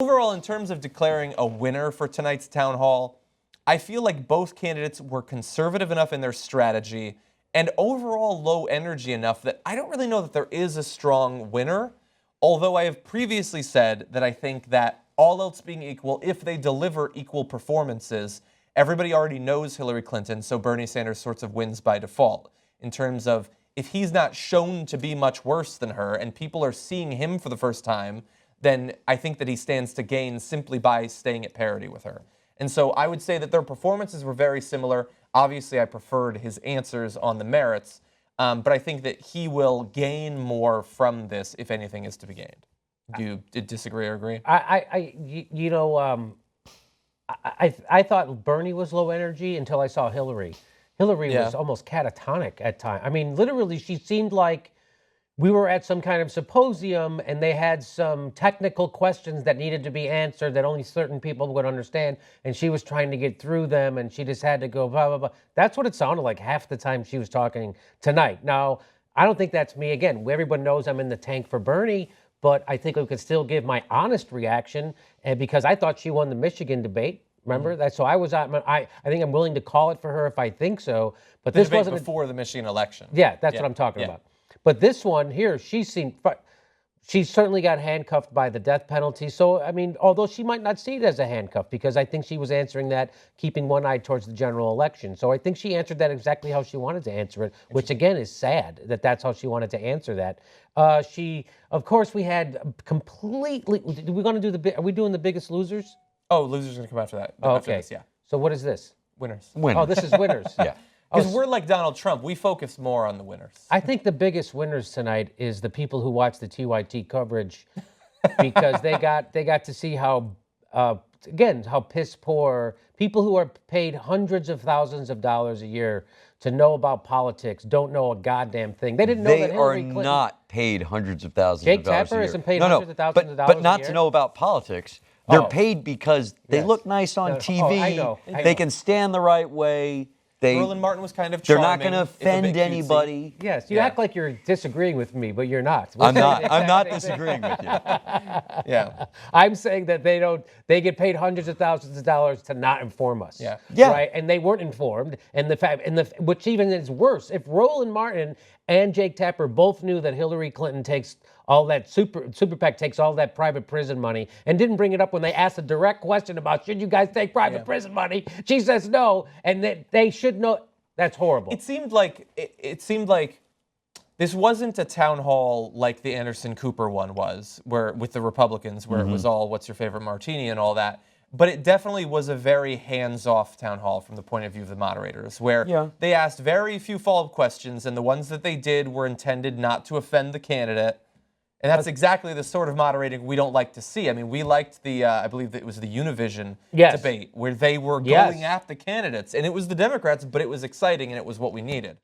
Overall, in terms of declaring a winner for tonight's town hall, I feel like both candidates were conservative enough in their strategy and overall low energy enough that I don't really know that there is a strong winner, although I have previously said that I think that all else being equal, if they deliver equal performances, everybody already knows Hillary Clinton, so Bernie Sanders sorts of wins by default in terms of if he's not shown to be much worse than her and people are seeing him for the first time, then I think that he stands to gain simply by staying at parity with her. And so I would say that their performances were very similar. Obviously, I preferred his answers on the merits, but I think that he will gain more from this if anything is to be gained. Do you disagree or agree? I thought Bernie was low energy until I saw Hillary. Hillary was almost catatonic at times. I mean, literally, she seemed like we were at some kind of symposium and they had some technical questions that needed to be answered that only certain people would understand, and she was trying to get through them and she just had to go blah, blah, blah. That's what it sounded like half the time she was talking tonight. Now, I don't think that's me. Again, everyone knows I'm in the tank for Bernie, but I think I could still give my honest reaction, and because I thought she won the Michigan debate. Remember that? So I think I'm willing to call it for her if I think so. But this wasn't before the Michigan election. Yeah, that's what I'm talking about. But this one here, she certainly got handcuffed by the death penalty. So, I mean, although she might not see it as a handcuff, because I think she was answering that, keeping one eye towards the general election. So I think she answered that exactly how she wanted to answer it, which again is sad that that's how she wanted to answer that. Of course, we had completely. Are we doing the Biggest Losers? Oh, Losers are going to come after that. Oh, after okay. This, yeah. So what is this? Winners. Oh, this is winners. Yeah. Because we're like Donald Trump. We focus more on the winners. I think the biggest winners tonight is the people who watch the TYT coverage, because they got to see how piss poor people who are paid hundreds of thousands of dollars a year to know about politics don't know a goddamn thing. They didn't know that Hillary Clinton... They are not paid hundreds of thousands Jake of dollars a year. Tapper isn't paid hundreds of thousands of dollars but not a year? to know about politics. They're paid because they look nice on TV. I know. They can stand the right way. Roland Martin was kind of They're charming. not going to offend anybody. Yes, you act like you're disagreeing with me, but you're not. I'm not. I'm not disagreeing with you. Yeah. I'm saying that they get paid hundreds of thousands of dollars to not inform us. Yeah. Right? And they weren't informed. And which even is worse, if Roland Martin and Jake Tapper both knew that Hillary Clinton takes all that super PAC takes all that private prison money and didn't bring it up when they asked a direct question about should you guys take private prison money, she says no, and that they should know. That's horrible. It seemed like this wasn't a town hall like the Anderson Cooper one was, where with the Republicans, where it was all "What's your favorite martini" and all that. But it definitely was a very hands-off town hall from the point of view of the moderators, where they asked very few follow-up questions, and the ones that they did were intended not to offend the candidate. And that's exactly the sort of moderating we don't like to see. I mean, we liked the, I believe that it was the Univision debate, where they were going at the candidates. And it was the Democrats, but it was exciting, and it was what we needed.